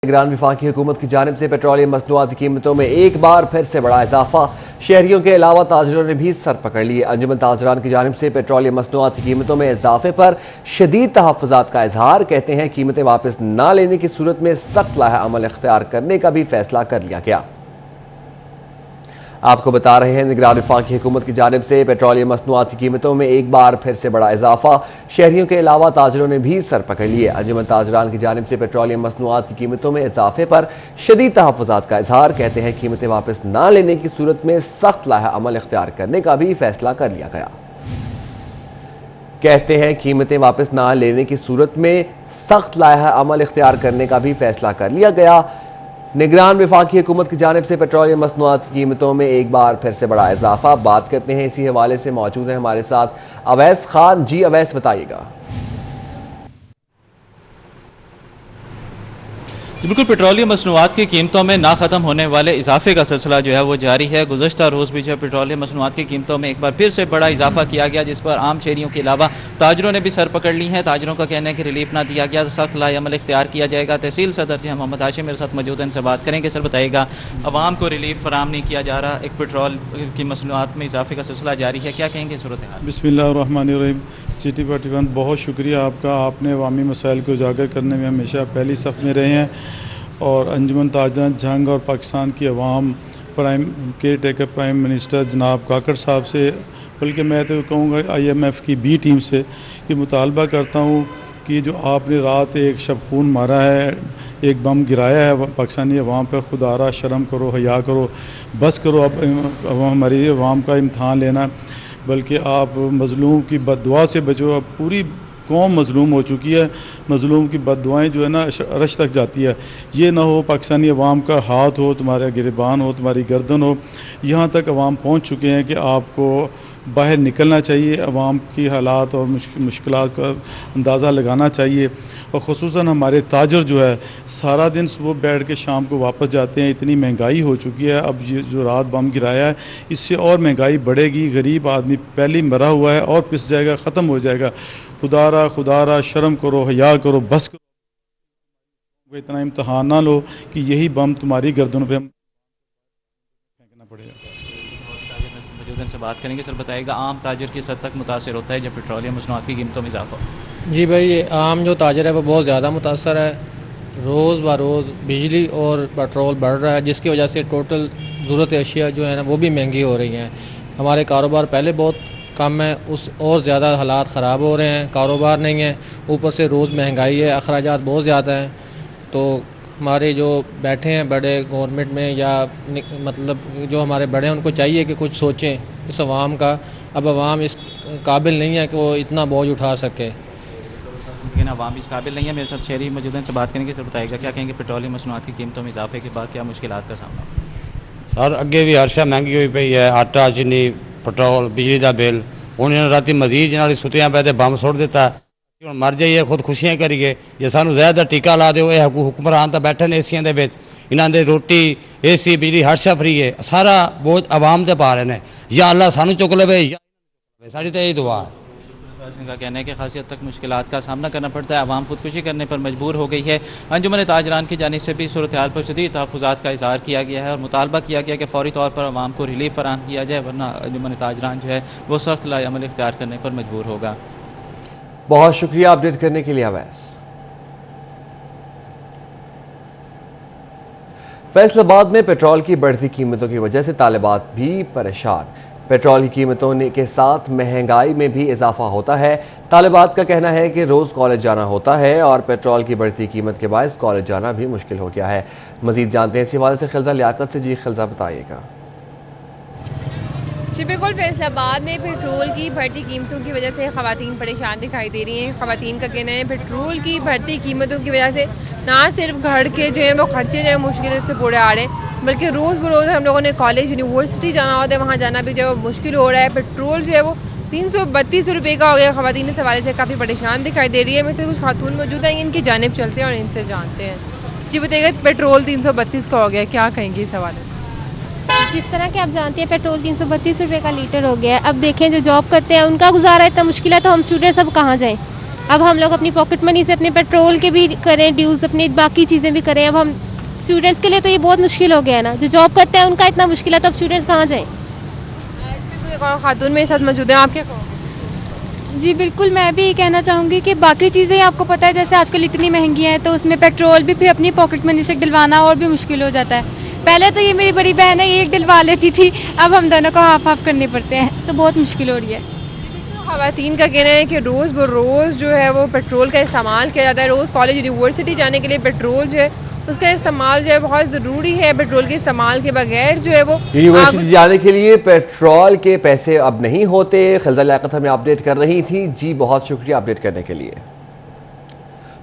निगरान वफाकी हुकूमत की जानिब से पेट्रोलियम मसनूआत की कीमतों में एक बार फिर से बड़ा इजाफा। शहरियों के अलावा ताजरों ने भी सर पकड़ लिए। अंजुमन ताजरान की जानिब से पेट्रोलियम मसनूआत की कीमतों में इजाफे पर शदीद तहफ़्फ़ुज़ात का इजहार। कहते हैं कीमतें वापस न लेने की सूरत में सख्त लाहा अमल इख्तियार करने का भी फैसला कर लिया गया। आपको बता रहे हैं, निगरान वफाकी हुकूमत की जानिब से पेट्रोलियम मसनूआत की कीमतों में एक बार फिर से बड़ा इजाफा। शहरियों के अलावा ताजरों ने भी सर पकड़ लिए। अंजुमन ताजरान की जानिब से पेट्रोलियम मसनूआत की कीमतों में इजाफे पर शदीद तहफ़्फ़ुज़ात का इजहार। कहते हैं कीमतें वापस न लेने की सूरत में सख्त लाहा अमल इख्तियार करने का भी फैसला कर लिया गया। कहते हैं कीमतें वापस न लेने की सूरत में सख्त लाहा अमल इख्तियार करने का भी फैसला कर लिया गया। निगरान वफाकी हुकूमत की जानिब से पेट्रोलियम मसनूआत की कीमतों में एक बार फिर से बड़ा इजाफा। बात करते हैं, इसी हवाले से मौजूद है हमारे साथ अवैस खान। जी अवैस, बताइएगा। बिल्कुल, पेट्रोलियम मसनूआत की कीमतों में ना खत्म होने वाले इजाफे का सिलसिला जो है वो जारी है। गुज़श्ता रोज़ भी जो है पेट्रोलियम मसनूआत की कीमतों में एक बार फिर से बड़ा इजाफा किया गया, जिस पर आम शहरियों के अलावा ताजरों ने भी सर पकड़ ली है। ताजरों का कहना है कि रिलीफ ना दिया गया तो सख्त लाहे अमल इख्तियार किया जाएगा। तहसील सदर जो है मोहम्मद हाशिम मेरे साथ मौजूद हैं, इनसे बात करेंगे। सर बताइएगा, अवाम को रिलीफ फराम नहीं किया जा रहा, एक पेट्रोल की मसनूआत में इजाफे का सिलसिला जारी है, क्या कहेंगे सूरत हाल? बिस्मिल्लाहिर्रहमानिर्रहीम। सिटी 41 बहुत शुक्रिया आपका, आपने अवामी मसाइल को उजागर करने में हमेशा पहली सफ में रहे हैं और अंजुमन ताजरान जंग और पाकिस्तान की अवाम prime care taker prime minister जनाब काकड़ साहब से, बल्कि मैं तो कहूँगा IMF की बी टीम से कि मुतालबा करता हूँ कि जो आपने रात एक शब खून मारा है, एक बम गिराया है पाकिस्तानी अवाम पर, खुदारा शर्म करो, हया करो, बस करो। अब हमारी अवाम का इम्तहान लेना, बल्कि आप मजलूम की बददुआ से बचो। अब पूरी कौम मजलूम हो चुकी है, मजलूम की बददुआएं जो है ना अरश तक जाती है। ये ना हो पाकिस्तानी अवाम का हाथ हो, तुम्हारा गिरबान हो, तुम्हारी गर्दन हो। यहाँ तक अवाम पहुँच चुके हैं कि आपको बाहर निकलना चाहिए, अवाम की हालात और मुश्किलात का अंदाज़ा लगाना चाहिए। और ख़ुसूसन हमारे ताजर जो है सारा दिन सुबह बैठ के शाम को वापस जाते हैं। इतनी महंगाई हो चुकी है, अब ये जो रात बम गिराया है इससे और महंगाई बढ़ेगी। गरीब आदमी पहले ही मरा हुआ है और पिस जाएगा, ख़त्म हो जाएगा। खुदारा शर्म करो, हया करो, बस करो। इतना इम्तहान ना लो कि यही बम तुम्हारी गर्दनों पे फेंकना पड़ेगा। से बात करेंगे। सर बताइएगा, आम ताजर किस हद तक मुतासर होता है जब पेट्रोलियम मसनूआत की कीमतों में इजाफा? जी भाई, आम जो ताजर है वो बहुत ज़्यादा मुतासर है। रोज़ ब रोज़ बिजली और पेट्रोल बढ़ रहा है, जिसकी वजह से टोटल ज़रूरत अशिया जो है ना वो भी महंगी हो रही हैं। हमारे कारोबार पहले बहुत कम है, उस और ज़्यादा हालात ख़राब हो रहे हैं, कारोबार नहीं है, ऊपर से रोज़ महंगाई है, अखराजात बहुत ज़्यादा हैं। तो हमारे जो बैठे हैं बड़े गवर्नमेंट में या मतलब जो हमारे बड़े हैं उनको चाहिए कि कुछ सोचें इस अवाम का। अब अवाम इस काबिल नहीं है कि वो इतना बोझ उठा सके, लेकिन अवाम इस काबिल नहीं है। मेरे साथ शहरी मौजूद हैं, से बात करेंगे। सर बताइएगा, क्या कहेंगे पेट्रोलियम मसनूआत की कीमतों में इजाफे के बाद क्या मुश्किलात का सामना? सर अगे भी हर शय महंगी हुई पई है, आटा, चीनी, पेट्रोल, बिजली का बिल। हुण राती मजीद जिन्होंने सुतियां पै ते बम सुट दिता। ਹੁਣ ਮਰ ਜਾਈਏ, ਖੁਦ ਖੁਸ਼ੀਆਂ ਕਰੀਏ, ਜੇ ਸਾਨੂੰ ਜ਼ਹਿਰ ਦਾ ਟੀਕਾ ਲਾ ਦਿਓ। ਇਹ ਹੁਕਮਰਾਨ ਤਾਂ ਬੈਠੇ ਨੇ ਏਸੀਆਂ ਦੇ ਵਿੱਚ, ਇਹਨਾਂ ਦੇ ਰੋਟੀ, AC, ਬਿਜਲੀ ਹਰ ਸ਼ੈ ਫਰੀ ਹੈ। ਸਾਰਾ ਬੋਝ ਆਵਾਮ ਤੇ ਪਾ ਰਹੇ ਨੇ। ਜਾਂ ਅੱਲਾ ਸਾਨੂੰ ਚੁੱਕ ਲਵੇ ਜਾਂ ਸਾਡੀ ਤਾਂ ਇਹ ਦੁਆ ਹੈ। का कहना है कि खासी हद तक मुश्किलात का सामना करना पड़ता है, आवाम खुदकुशी करने पर मजबूर हो गई है। अंजुमन ताजरान की जानिब से भी सूरत हाल पर शदीद तहफ़्फ़ुज़ात का इज़हार किया गया है और मुतालबा किया गया कि फौरी तौर पर आवाम को रिलीफ फराहम किया जाए, वरना अंजुमन ताजरान जो है वो सख्त लाए अमल इख्तियार करने पर मजबूर होगा। बहुत शुक्रिया अपडेट करने के लिए अवैस। फैसलाबाद में पेट्रोल की बढ़ती कीमतों की वजह से तालिबात भी परेशान। पेट्रोल की कीमतों के साथ महंगाई में भी इजाफा होता है। तालिबात का कहना है कि रोज कॉलेज जाना होता है और पेट्रोल की बढ़ती कीमत के बायस कॉलेज जाना भी मुश्किल हो गया है। मजीद जानते हैं इसी हवाले से खिलजा लियाकत से। जी खिलजा, बताइएगा। जी बिल्कुल, फैसलाबाद में पेट्रोल की बढ़ती कीमतों की वजह से ख़वातीन परेशान दिखाई दे रही हैं। ख़वातीन का कहना है पेट्रोल की बढ़ती कीमतों की वजह से ना सिर्फ घर के जो है वो खर्चे जो है मुश्किल से पूरे आ रहे हैं, बल्कि रोज़ बरोज़ हम लोगों ने कॉलेज यूनिवर्सिटी जाना होता है, वहाँ जाना भी जो है मुश्किल हो रहा है। पेट्रोल जो है वो 332 रुपये का हो गया। ख़वातीन इस हवाले से काफ़ी परेशान दिखाई दे रही है। मैं से कुछ खातून मौजूद हैं, इनकी जानिब चलते हैं और इनसे जानते हैं। जी बताइएगा, पेट्रोल 332 का हो गया, क्या कहेंगी इस हवाले से? जिस तरह के आप जानते हैं पेट्रोल 332 रुपये का लीटर हो गया है। अब देखें जो जॉब करते हैं उनका गुजारा इतना मुश्किल है, तो हम स्टूडेंट सब कहाँ जाएं? अब हम लोग अपनी पॉकेट मनी से अपने पेट्रोल के भी करें ड्यूज, अपनी बाकी चीज़ें भी करें। अब हम स्टूडेंट्स के लिए तो ये बहुत मुश्किल हो गया है ना, जो जॉब करते हैं उनका इतना मुश्किल है, तो अब स्टूडेंट्स कहाँ जाएँ? एक और खातून मेरे साथ मौजूद है, आप क्या कहोगे? जी बिल्कुल, मैं भी ये कहना चाहूँगी कि बाकी चीज़ें आपको पता है जैसे आजकल इतनी महंगी हैं, तो उसमें पेट्रोल भी फिर अपनी पॉकेट मनी से डलवाना और भी मुश्किल हो जाता है। पहले तो ये मेरी बड़ी बहन है, ये एक डलवा लेती थी, अब हम दोनों को हाफ हाफ करने पड़ते हैं, तो बहुत मुश्किल हो रही है। ख़वातीन का कहना है कि रोज़ बरोज़ जो है वो पेट्रोल का इस्तेमाल किया जाता है। रोज़ कॉलेज यूनिवर्सिटी जाने के लिए पेट्रोल जो है उसका इस्तेमाल जो है बहुत ज़रूरी है। पेट्रोल के इस्तेमाल के बगैर जो है वो यूनिवर्सिटी जाने के लिए पेट्रोल के पैसे अब नहीं होते। खिलदा लियाकत हमें अपडेट कर रही थी। जी बहुत शुक्रिया अपडेट करने के लिए।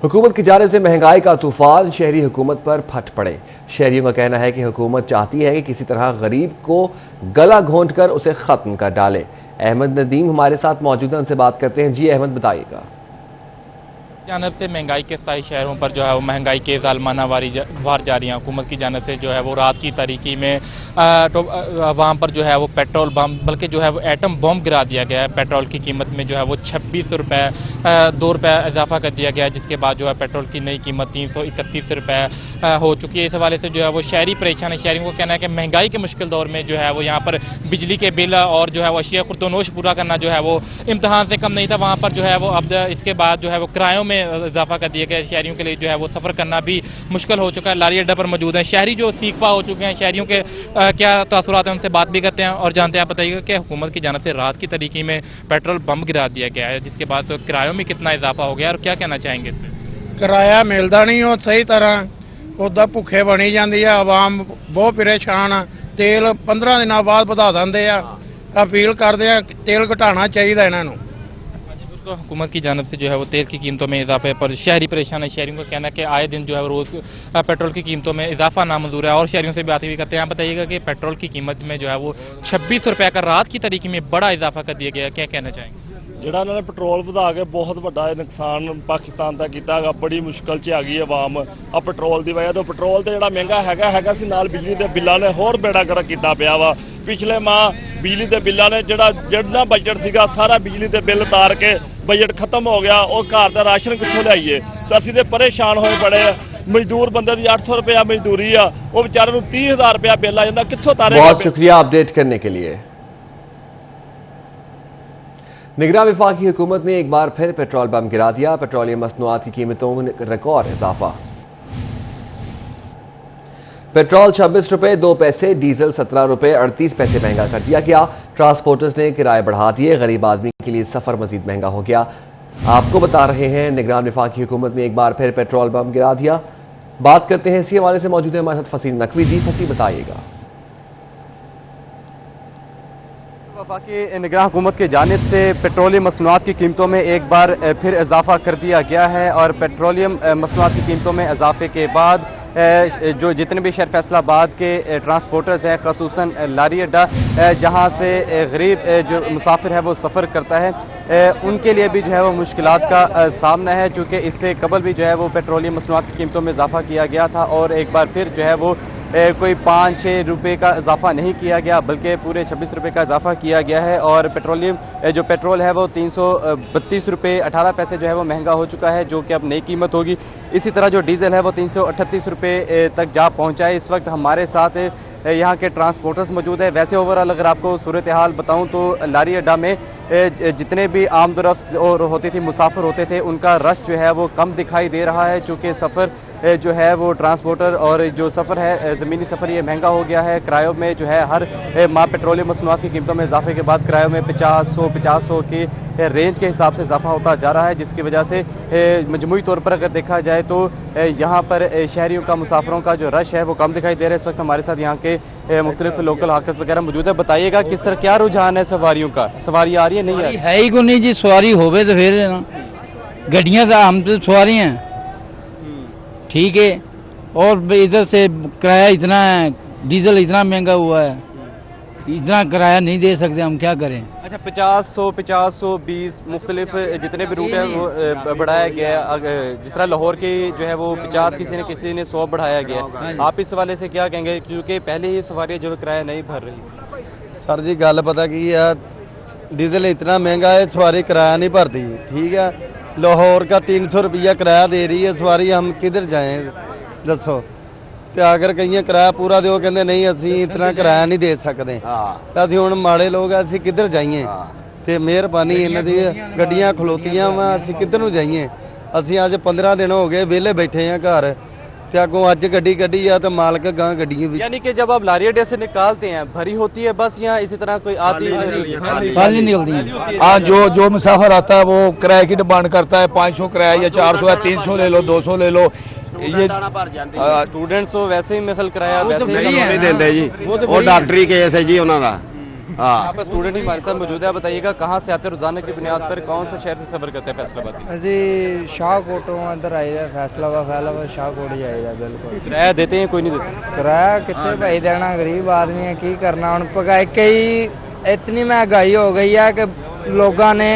हुकूमत की जानिब से महंगाई का तूफान शहरी हुकूमत पर फट पड़े। शहरियों का कहना है कि हुकूमत चाहती है कि किसी तरह गरीब को गला घोंट कर उसे खत्म कर डाले। अहमद नदीम हमारे साथ मौजूद हैं, उनसे बात करते हैं। जी अहमद बताइएगा। जानब से महंगाई के स्थायी शहरों पर जो है वो महंगाई के ज़ालमाना वार जारी है। हुकूमत की जानब से जो है वो रात की तारीकी में वहाँ पर जो है वो पेट्रोल बम बल्कि जो है वो एटम बम गिरा दिया गया है। पेट्रोल की कीमत में जो है वो 26 रुपये 2 रुपये इजाफा कर दिया गया है, जिसके बाद जो है पेट्रोल की नई कीमत 331 रुपये हो चुकी है। इस हवाले से जो है वो शहरी परेशान है। शहरियों को कहना है कि महंगाई के मुश्किल दौर में जो है वो यहाँ पर बिजली के बिल और जो है वो अशिया खुर्दोनोश पूरा करना जो है वो इम्तहान से कम नहीं था। वहाँ पर जो है वो अब इसके बाद जो है वो किरायों में इजाफा कर दिया गया। शहरियों के लिए जो है वो सफर करना भी मुश्किल हो चुका है। लारी अड्डा पर मौजूद हैं शहरी जो सीखपा हो चुके हैं। शहरियों के क्या तासुरात हैं उनसे बात भी करते हैं और जानते हैं। आप बताइएगा कि हुकूमत की जानिब से रात की तारीकी में पेट्रोल बम गिरा दिया गया है, जिसके बाद तो किरायों में कितना इजाफा हो गया और क्या कहना चाहेंगे इस पर? किराया मिलता नहीं हो सही तरह, उदा भुखे बनी जाती है। आवाम बहुत परेशान आ। तेल 15 दिनों बाद ਵਧਾ ਦਿੰਦੇ ਆ। अपील करते हैं तेल घटाना चाहिए इन्हों। तो हुकूमत की जानब से जो है वो तेल की कीमतों में इजाफे पर शहरी परेशान है। शहरियों का कहना है कि आए दिन जो है रोज़ पेट्रोल की कीमतों में इजाफा नामंजूर है। और शहरियों से बात भी करते हैं। आप बताइएगा कि पेट्रोल की कीमत में जो है वो 26 रुपये का रात की तारीकी में बड़ा इजाफा कर दिया गया, क्या कहना चाहेंगे? ਜਿਹੜਾ ਇਹਨਾਂ ਨੇ ਪੈਟਰੋਲ ਵਧਾ ਕੇ ਬਹੁਤ ਵੱਡਾ ਨੁਕਸਾਨ ਪਾਕਿਸਤਾਨ ਦਾ ਕੀਤਾ ਹੈਗਾ। ਬੜੀ ਮੁਸ਼ਕਲ 'ਚ ਆ ਗਈ ਆਵਾਮ ਆ ਪੈਟਰੋਲ ਦੀ ਵਜ੍ਹਾ ਤੋਂ। ਪੈਟਰੋਲ ਤੇ ਜਿਹੜਾ ਮਹਿੰਗਾ ਹੈਗਾ ਸੀ, ਨਾਲ ਬਿਜਲੀ ਦੇ ਬਿੱਲਾਂ ਨੇ ਹੋਰ ਬੇੜਾ ਗਰਕ ਕੀਤਾ ਪਿਆ ਵਾ। ਪਿਛਲੇ ਮਾਹ ਬਿਜਲੀ ਦੇ ਬਿੱਲਾਂ ਨੇ ਜਿਹੜਾ ਬਜਟ ਸੀਗਾ ਸਾਰਾ ਬਿਜਲੀ ਦੇ ਬਿੱਲ ਉਤਾਰ ਕੇ ਬਜਟ ਖਤਮ ਹੋ ਗਿਆ। ਉਹ ਘਰ ਦਾ ਰਾਸ਼ਨ ਕਿੱਥੋਂ ਲਿਆਈਏ? ਅਸੀਂ ਤੇ ਪਰੇਸ਼ਾਨ ਹੋਏ ਪੜੇ ਆ। ਮਜ਼ਦੂਰ ਬੰਦੇ ਦੀ 800 ਰੁਪਇਆ ਮਜ਼ਦੂਰੀ ਆ, ਉਹ ਵਿਚਾਰੇ ਨੂੰ 30,000 ਰੁਪਇਆ ਬਿੱਲ ਆ ਜਾਂਦਾ, ਕਿੱਥੋਂ ਤਾਰੇ? बहुत शुक्रिया अपडेट करने के लिए। निगरान वफाकी हुकूमत ने एक बार फिर पेट्रोल बम गिरा दिया। पेट्रोलियम मसनूआत की कीमतों में रिकॉर्ड इजाफा। पेट्रोल 26 रुपये 2 पैसे, डीजल 17 रुपये 38 पैसे महंगा कर दिया गया। ट्रांसपोर्टर्स ने किराए बढ़ा दिए। गरीब आदमी के लिए सफर मजीद महंगा हो गया। आपको बता रहे हैं निगरान वफाकी हुकूमत ने एक बार फिर पेट्रोल बम गिरा दिया। बात करते हैं इसी हवाले से। मौजूद है हमारे साथ फसील नकवी। जी फसील बताइएगा। वफाकी निगरान हुकूमत की जानिब से पेट्रोलियम मसनूआत की कीमतों में एक बार फिर इजाफा कर दिया गया है। और पेट्रोलियम मसनूआत की कीमतों में इजाफे के बाद जो जितने भी शहर फैसलाबाद के ट्रांसपोर्टर्स हैं, खसूसन लारी अड्डा जहां से गरीब जो मुसाफिर है वो सफ़र करता है, उनके लिए भी जो है वो मुश्किलात का सामना है। चूँकि इससे कबल भी जो है वो पेट्रोलियम मसनूआत की कीमतों में इजाफा किया गया था और एक बार फिर जो है वो कोई 5-6 रुपये का इजाफा नहीं किया गया, बल्कि पूरे 26 रुपये का इजाफा किया गया है। और जो पेट्रोल है वो 332 रुपये 18 पैसे जो है वो महंगा हो चुका है, जो कि अब नई कीमत होगी। इसी तरह जो डीजल है वो 338 रुपये तक जा पहुंचा है। इस वक्त हमारे साथ यहाँ के ट्रांसपोर्टर्स मौजूद है। वैसे ओवरऑल अगर आपको सूरत हाल बताऊँ तो लारी अड्डा में जितने भी आमदोरफ्त और होती थी, मुसाफिर होते थे, उनका रश जो है वो कम दिखाई दे रहा है। चूँकि सफ़र जो है वो ट्रांसपोर्टर और जो सफ़र है ज़मीनी सफ़र ये महंगा हो गया है। किरायों में जो है हर माह पेट्रोलियम मसनूआत की कीमतों में इजाफे के बाद किरायों में 50-100 की रेंज के हिसाब से इजाफा होता जा रहा है, जिसकी वजह से मजमूई तौर पर अगर देखा जाए तो यहाँ पर शहरियों का, मुसाफिरों का जो रश है वो कम दिखाई दे रहा है। इस वक्त हमारे साथ यहाँ के मुख्तलिफ लोकल हाकिम वगैरह मौजूद है। बताइएगा किस तरह क्या रुझान है सवारियों का? सवारी आ रही है, नहीं है ही को नहीं जी? सवारी होवे तो फिर गड्डियाँ का हम तो सवारी हैं, ठीक है। और इधर से किराया इतना है, डीजल इतना महंगा हुआ है, इतना किराया नहीं दे सकते, हम क्या करें? अच्छा 50-100 मुख्तलिफ जितने भी रूट है वो बढ़ाया गया है। जिस तरह लाहौर की जो है वो 50, किसी ने 100 बढ़ाया गया है। आप इस हवाले से क्या कहेंगे, क्योंकि पहले ही सवारी जो किराया नहीं भर रही? सर जी गल पता की है, डीजल इतना महंगा है, सवारी किराया नहीं भरती, ठीक है। लाहौर का 300 रुपया किराया दे रही है सवारी, हम किधर जाएं दसो। ਤੇ ਅਗਰ ਕਈਆਂ ਕਿਰਾਇਆ ਪੂਰਾ ਦਿਓ, ਕਹਿੰਦੇ ਨਹੀਂ ਅਸੀਂ ਇਤਨਾ ਕਿਰਾਇਆ ਨਹੀਂ ਦੇ ਸਕਦੇ। ਤਾਂ ਅਸੀਂ ਹੁਣ ਮਾੜੇ ਲੋਕ ਆ, ਅਸੀਂ ਕਿੱਧਰ ਜਾਈਏ? ਤੇ ਮਿਹਰਬਾਨੀ ਇਹਨਾਂ ਦੀ, ਗੱਡੀਆਂ ਖਲੋਤੀਆਂ ਵਾ, ਅਸੀਂ ਕਿੱਧਰ ਨੂੰ ਜਾਈਏ? ਅਸੀਂ ਅੱਜ 15 ਦਿਨ ਹੋ ਗਏ ਵਿਹਲੇ ਬੈਠੇ ਆ ਘਰ, ਤੇ ਅੱਗੋਂ ਅੱਜ ਗੱਡੀ ਕੱਢੀ ਆ ਤੇ ਮਾਲਕ ਗਾਂ ਗੱਡੀਆਂ ਵੀ। यानी कि जब आप लारी अड्डे से निकालते हैं भरी होती है बस, या इसी तरह कोई आती खाली निकलती है। हाँ, जो मुसाफिर आता है वो किराए की डिमांड करता है, 500 किराया या 400 या 300 ले लो, 200 ले लो। ये स्टूडेंट्स तो वैसे ही महफिल किराया वैसे ही नहीं देते जी, वो डॉक्टरी केस है जी उन्होंने। यहाँ पर स्टूडेंट ही हमारे साथ मौजूद है। बताइएगा कहाँ से आते हैं, रोजाना की बुनियाद पर कौन सा शहर से सफर करते हैं फैसलाबाद? जी शाहकोटों इधर आईदा, फैसलाबाद शाहकोट ही आईदा। बिल्कुल किराया देते हैं, कोई नहीं देते किराया कितने भाई देना, गरीब आदमी है की करना। हम पकाए कई इतनी महंगाई हो गई है कि लोगों ने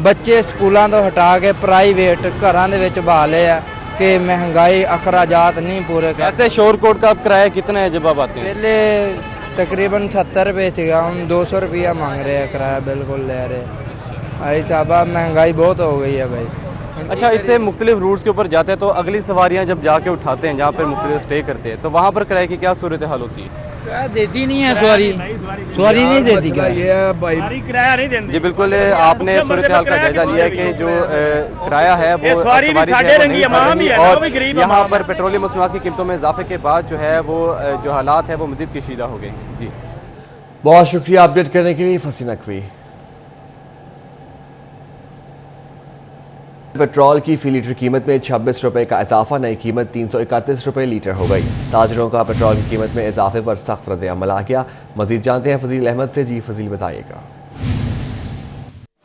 बच्चे स्कूलों तो हटा के प्राइवेट घरों के विच बहा ले है कि महंगाई अखराजात नहीं पूरे कर। ऐसे शोरकोट का किराया कितना है जब आप आते हैं? पहले तकरीबन 70 रुपये सीगा, हम 200 रुपया मांग रहे हैं किराया, बिल्कुल ले रहे। भाई साहब महंगाई बहुत हो गई है भाई। अच्छा, इससे मुख्तलिफ रूट्स के ऊपर जाते हैं तो अगली सवारियां जब जाके उठाते हैं जहाँ पर मुख्तलिफ स्टे करते हैं, तो वहाँ पर किराए की क्या सूरत हाल होती है? देती नहीं है सवारी नहीं देती किराया नहीं देती जी बिल्कुल, आपने सूरत हाल का जायजा लिया कि जो किराया है वो सवारी भी साढ़े रंगी है, और यहाँ पर पेट्रोलियम मसनूआत की कीमतों में इजाफे के बाद जो है वो जो हालात है वो मजीद कशीदा हो गए। जी बहुत शुक्रिया अपडेट करने के लिए फसी नकवी। पेट्रोल की फी लीटर कीमत में 26 रुपए का इजाफा, नई कीमत 331 रुपए लीटर हो गई। ताजरों का पेट्रोल की कीमत में इजाफे पर सख्त रद्द अमल आ गया। मजीद जानते हैं फजील अहमद से। जी फजील बताइएगा।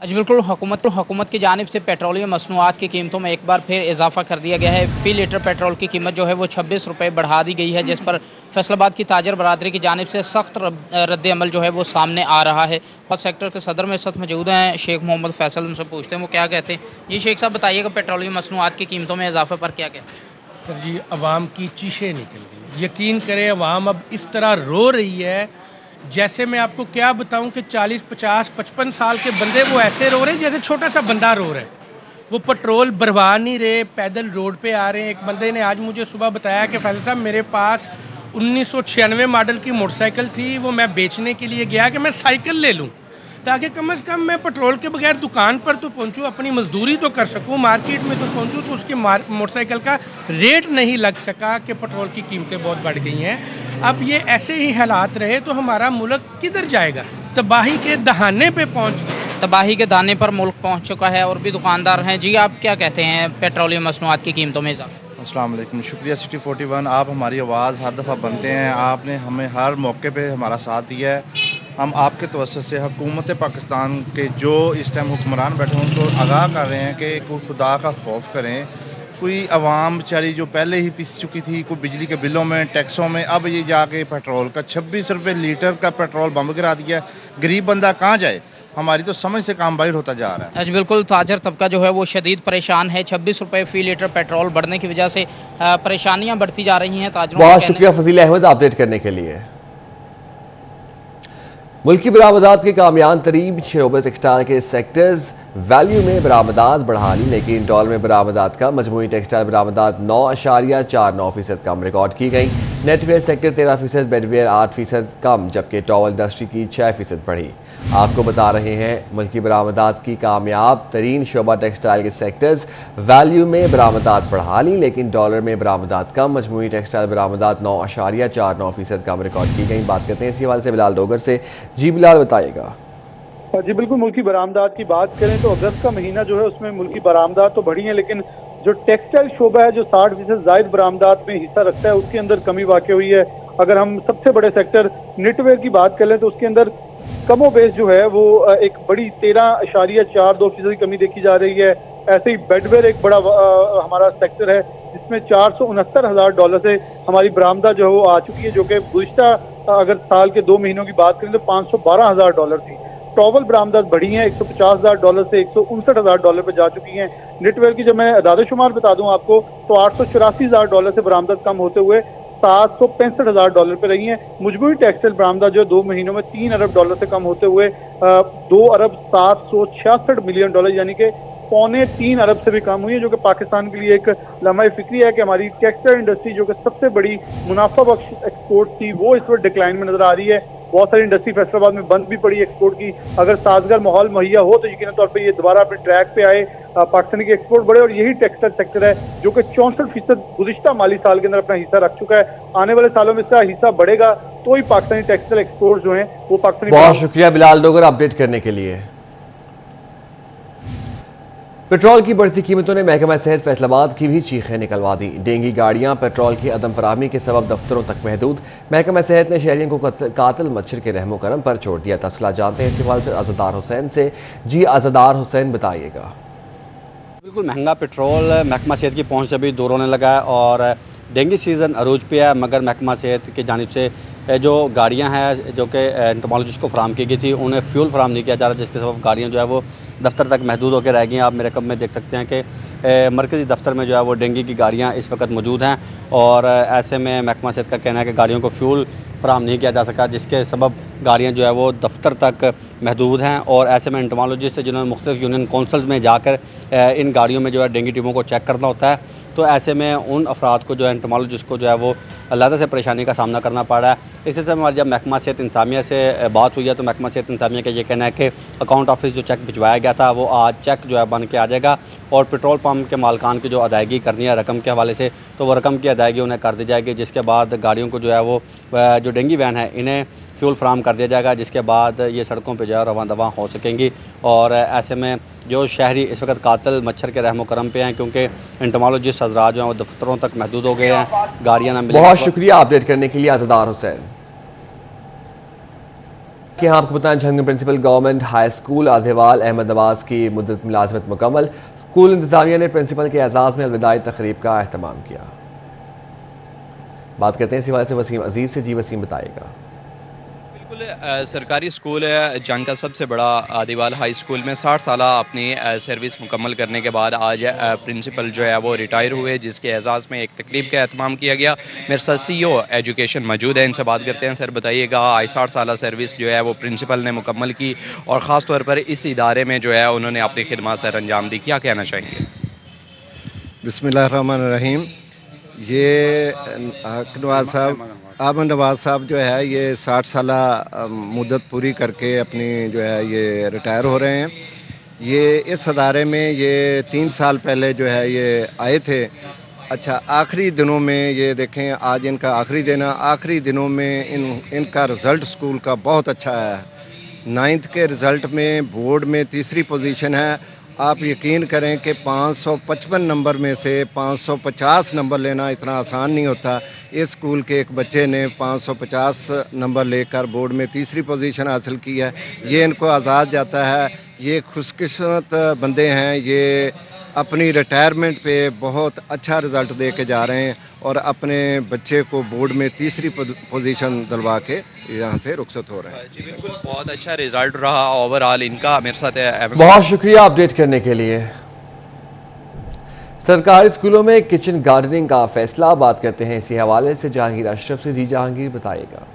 जी बिल्कुल, हुकूमत की जानिब से पेट्रोलियम मसनूआत की कीमतों में एक बार फिर इजाफा कर दिया गया है। फी लीटर पेट्रोल की कीमत जो है वो 26 रुपये बढ़ा दी गई है, जिस पर फैसलाबाद की ताजर बरादरी की जानिब से सख्त रद्द अमल जो है वो सामने आ रहा है। और सेक्टर के सदर में इस वक्त मौजूद हैं शेख मोहम्मद फैसल, उनसे पूछते हैं वो क्या कहते हैं। जी शेख साहब बताइएगा, पेट्रोलियम मसनूआत की कीमतों में इजाफे पर क्या कहते हैं? सर जी, अवाम की चीशें निकल गई। यकीन करें अवाम अब इस तरह रो रही है जैसे मैं आपको क्या बताऊं कि 40, 50, 55 साल के बंदे वो ऐसे रो रहे हैं जैसे छोटा सा बंदा रो रहा है। वो पेट्रोल भरवा नहीं रहे, पैदल रोड पे आ रहे हैं। एक बंदे ने आज मुझे सुबह बताया कि फैसल साहब मेरे पास 1996 मॉडल की मोटरसाइकिल थी, वो मैं बेचने के लिए गया कि मैं साइकिल ले लूं ताकि कम से कम मैं पेट्रोल के बगैर दुकान पर तो पहुंचूं, अपनी मजदूरी तो कर सकूं, मार्केट में तो पहुंचूं। तो उसके मोटरसाइकिल का रेट नहीं लग सका कि पेट्रोल की कीमतें बहुत बढ़ गई हैं। अब ये ऐसे ही हालात रहे तो हमारा मुल्क किधर जाएगा? तबाही के दहाने पे पहुंच गए। तबाही के दाने पर मुल्क पहुंच चुका है। और भी दुकानदार हैं। जी आप क्या कहते हैं पेट्रोलियम मसनूआत की कीमतों में इजाफा? अस्सलाम वालेकुम, शुक्रिया सिटी 41। आप हमारी आवाज़ हर दफ़ा बनते हैं, आपने हमें हर मौके पे हमारा साथ दिया है। हम आपके तवज्जो से हुकूमत पाकिस्तान के जो इस टाइम हुक्मरान बैठे हैं उनको आगाह कर रहे हैं कि कोई खुदा का खौफ करें। कोई आवाम बेचारी जो पहले ही पिस चुकी थी, कोई बिजली के बिलों में, टैक्सों में, अब ये जाके पेट्रोल का 26 रुपये लीटर का पेट्रोल बम गिरा दिया। गरीब बंदा कहाँ जाए? हमारी तो समझ से काम बाहर होता जा रहा है। जी बिल्कुल, ताजर तबका जो है वो शदीद परेशान है। 26 रुपये फी लीटर पेट्रोल बढ़ने की वजह से परेशानियां बढ़ती जा रही हैं। ताजरों बहुत शुक्रिया फजील अहमद अपडेट करने के लिए। मुल्की बरामदात के कामयाब तरीन शोबे टेक्सटाइल के सेक्टर्स वैल्यू में बरामदात बढ़ा ली, लेकिन डॉलर में बरामदात कम। मजमूई टेक्सटाइल बरामदात 9.49% कम रिकॉर्ड की गई। नेटवेयर सेक्टर 13%, बेडवेयर 8% कम, जबकि टॉवल इंडस्ट्री की 6% बढ़ी। आपको बता रहे हैं मुल्की बरामदात की कामयाब तरीन शोबा टेक्सटाइल के सेक्टर्स वैल्यू में बरामदात बढ़ा ली, लेकिन डॉलर में बरामदात कम। मजमूई टेक्सटाइल बरामदात 9.49% कम रिकॉर्ड की गई। बात करते हैं इसी हवाले से बिलाल डोगर से। जी बिलाल बताइएगा। जी बिल्कुल, मुल्की बरामदात की बात करें तो अगस्त का महीना जो है उसमें मुल्की बरामदात तो बढ़ी है, लेकिन जो टेक्सटाइल शोबा है जो 60% जायद बरामदात में हिस्सा रखता है उसके अंदर कमी वाक़ई हुई है। अगर हम सबसे बड़े सेक्टर नेटवेयर की बात कर लें तो उसके अंदर कमो बेस जो है वो एक बड़ी 13.42% की कमी देखी जा रही है। ऐसे ही बेडवेयर एक बड़ा हमारा सेक्टर है जिसमें $469,000 से हमारी बरामदा जो है वो आ चुकी है, जो कि गुज़िश्ता अगर साल के 2 महीनों की बात करें तो $512,000 थी। टॉवल बरामदात बढ़ी हैं $150,000 से $159,000 पे जा चुकी हैं। नेटवेयर की जब मैं दादोशुमार बता दूं आपको तो $884,000 से बरामदात कम होते हुए $765,000 पे रही हैं। मजबूरी टेक्सटाइल बरामदात जो 2 महीनों में $3 अरब से कम होते हुए $2.766 अरब यानी कि 2.25 अरब से भी कम हुई है, जो कि पाकिस्तान के लिए एक लम्हा फिक्री है कि हमारी टेक्सटाइल इंडस्ट्री जो कि सबसे बड़ी मुनाफा बख्श एक्सपोर्ट थी वो इस वक्त डिक्लाइन में नजर आ रही है। बहुत सारी इंडस्ट्री फैसलाबाद में बंद भी पड़ी एक्सपोर्ट की। अगर साजगार माहौल मुहैया हो तो यकीन तौर पर ये दोबारा अपने ट्रैक पे आए, पाकिस्तान की एक्सपोर्ट बढ़े, और यही टेक्सटाइल सेक्टर है जो कि 64% गुज़िश्ता माली साल के अंदर अपना हिस्सा रख चुका है। आने वाले सालों में इसका हिस्सा बढ़ेगा तो ही पाकिस्तानी टेक्सटाइल एक्सपोर्ट जो है वो पाकिस्तानी। बहुत शुक्रिया बिलाल डोगर अपडेट करने के लिए। पेट्रोल की बढ़ती कीमतों ने महकमा सेहत फैसलाबाद की भी चीखें निकलवा दी। डेंगी गाड़ियां पेट्रोल की अदम फराहमी के सबब दफ्तरों तक महदूद। महकमा सेहत ने शहरियों को कातिल मच्छर के रहमो करम पर छोड़ दिया। तफसीलात जानते हैं इस हवाले से अज़दार हुसैन से। जी अज़दार हुसैन बताइएगा। बिल्कुल महंगा पेट्रोल महकमा सेहत की पहुंच से भी दूर होने लगा है और डेंगू सीज़न अरूज पे है, मगर महकमा सेहत की जानिब से जो गाड़ियां हैं जो कि एंटोमोलॉजिस्ट को फराम की गई थी उन्हें फ्यूल फराम नहीं किया जा रहा, जिसके सबब गाड़ियां जो है वो दफ्तर तक महदूद होकर रह गई हैं। आप मेरे कब में देख सकते हैं कि मरकज़ी दफ्तर में जो है वो डेंगू की गाड़ियां इस वक्त मौजूद हैं और ऐसे में महकमा सेहत का कहना है कि गाड़ियों को फ्यूल फराम नहीं किया जा सका, जिसके सबब गाड़ियाँ जो है वो दफ्तर तक महदूद हैं। और ऐसे में एंटोमोलॉजिस्ट जिन्होंने मुख्तलिफ यूनियन कौंसल्स में जाकर इन गाड़ियों में जो है डेंगू टीमों को चेक करना होता है, तो ऐसे में उन अफराद को जो है एंटोमोलॉजिस्ट को जो है वो अलग से परेशानी का सामना करना पड़ रहा है। इसी से हमारी जब महकमा सेहत इंतजामिया से बात हुई है तो महकमा सेहत इंतजामिया का ये कहना है कि अकाउंट ऑफिस जो चेक भिजवाया गया था वो आज चेक जो है बन के आ जाएगा और पेट्रोल पंप के मालकान की जो अदायगी करनी है रकम के हवाले से तो वो रकम की अदायगी उन्हें कर दी जाएगी, जिसके बाद गाड़ियों को जो है वो जो डेंगू वैन है इन्हें फ्यूल फराम कर दिया जाएगा, जिसके बाद ये सड़कों पर जो है रवां दवा हो सकेंगी। और ऐसे में जो शहरी इस वक्त कातिल मच्छर के रहमो करम पे हैं क्योंकि एंटोमोलॉजिस्ट हज़रात जो हैं वो दफ्तरों तक महदूद हो गए हैं, गाड़ियाँ ना मिले। बहुत शुक्रिया अपडेट करने के लिए अज़दार हुसैन। कि आपको बताएं Jhang principal government high school Azewal Ahmadabad की मुद्दत मुलाजमत मुकम्मल। स्कूल इंतजामिया ने प्रिंसिपल के एजाज़ में अलविदाई तकरीब का अहतमाम किया। बात करते हैं इस हवाले से वसीम अजीज से। जी वसीम बताएगा। बिल्कुल सरकारी स्कूल है जंग का सबसे बड़ा आदिवाल हाई स्कूल में 60 साल अपनी सर्विस मुकम्मल करने के बाद आज प्रिंसिपल जो है वो रिटायर हुए, जिसके एजाज़ में एक तकरीब का एहतमाम किया गया। मेरे साथ CEO एजुकेशन मौजूद है, इनसे बात करते हैं। सर बताइएगा, आज 60 साल सर्विस जो है वो प्रिंसिपल ने मुकम्मल की और ख़ास तौर पर इस इदारे में जो है उन्होंने अपनी खिदमत सर अंजाम दी, क्या कहना चाहेंगे? बिस्मिल्लाहिर्रहमानिर्रहीम। ये आमन नवाज साहब जो है ये 60 साल मुद्दत पूरी करके अपनी जो है ये रिटायर हो रहे हैं। ये इस अदारे में ये 3 साल पहले जो है ये आए थे। अच्छा, आखिरी दिनों में ये देखें आज इनका आखिरी दिन है। आखिरी दिनों में इनका रिज़ल्ट स्कूल का बहुत अच्छा है। 9th के रिज़ल्ट में बोर्ड में 3री पोजीशन है। आप यकीन करें कि 555 नंबर में से 550 नंबर लेना इतना आसान नहीं होता। इस स्कूल के एक बच्चे ने 550 नंबर लेकर बोर्ड में 3री पोजीशन हासिल की है। ये इनको आज़ाद जाता है। ये खुशकिस्मत बंदे हैं, ये अपनी रिटायरमेंट पे बहुत अच्छा रिज़ल्ट दे के जा रहे हैं और अपने बच्चे को बोर्ड में 3री पोजीशन दिलवा के यहाँ से रुखसत हो रहे हैं। जी बिल्कुल, बहुत अच्छा रिजल्ट रहा ओवरऑल इनका। मेरे साथ बहुत शुक्रिया अपडेट करने के लिए। सरकारी स्कूलों में किचन गार्डनिंग का फैसला, बात करते हैं इसी हवाले से जहांगीर अशरफ से। जी जहांगीर बताइएगा।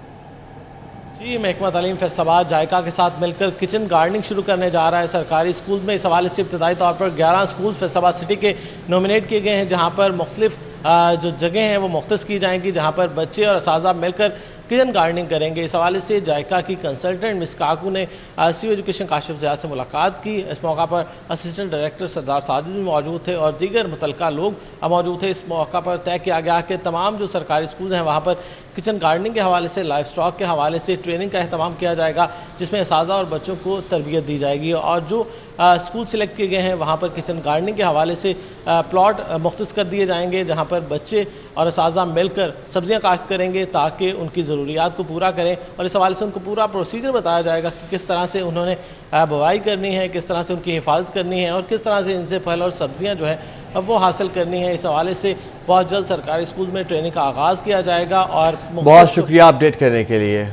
जी महकमा तालीम फैसलाबाद जायका के साथ मिलकर किचन गार्डनिंग शुरू करने जा रहा है सरकारी स्कूल में। इस हवाले से इब्तदाई तौर पर 11 स्कूल फैसलाबाद सिटी के नॉमिनेट किए गए हैं, जहां पर मुख्तलिफ जो जगह हैं वो मुख्तस की जाएंगी, जहां पर बच्चे और असातिज़ा मिलकर किचन गार्डनिंग करेंगे। इस हवाले से जायका की कंसल्टेंट मिस काकू ने CEO एजुकेशन काशिफ ज़िया से मुलाकात की। इस मौका पर असिस्टेंट डायरेक्टर सरदार साजिद भी मौजूद थे और दीगर मुतल्लिका लोग मौजूद थे। इस मौका पर तय किया गया कि तमाम जो सरकारी स्कूल हैं वहाँ पर किचन गार्डनिंग के हवाले से, लाइफ स्टॉक के हवाले से ट्रेनिंग का अहतमाम किया जाएगा, जिसमें असातिज़ा और बच्चों को तरबियत दी जाएगी। और जो स्कूल सिलेक्ट किए गए हैं वहाँ पर किचन गार्डनिंग के हवाले से प्लॉट मुख्तस कर दिए जाएंगे, जहाँ पर बच्चे और असातिज़ा मिलकर सब्जियाँ काश्त करेंगे ताकि उनकी ज़रूरियात को पूरा करें। और इस हवाले से उनको पूरा प्रोसीजर बताया जाएगा कि किस तरह से उन्होंने बुवाई करनी है, किस तरह से उनकी हिफाजत करनी है और किस तरह से इनसे फल और सब्जियाँ जो है अब वो हासिल करनी है। इस हवाले से बहुत जल्द सरकारी स्कूल में ट्रेनिंग का आगाज़ किया जाएगा। और बहुत शुक्रिया अपडेट करने के लिए।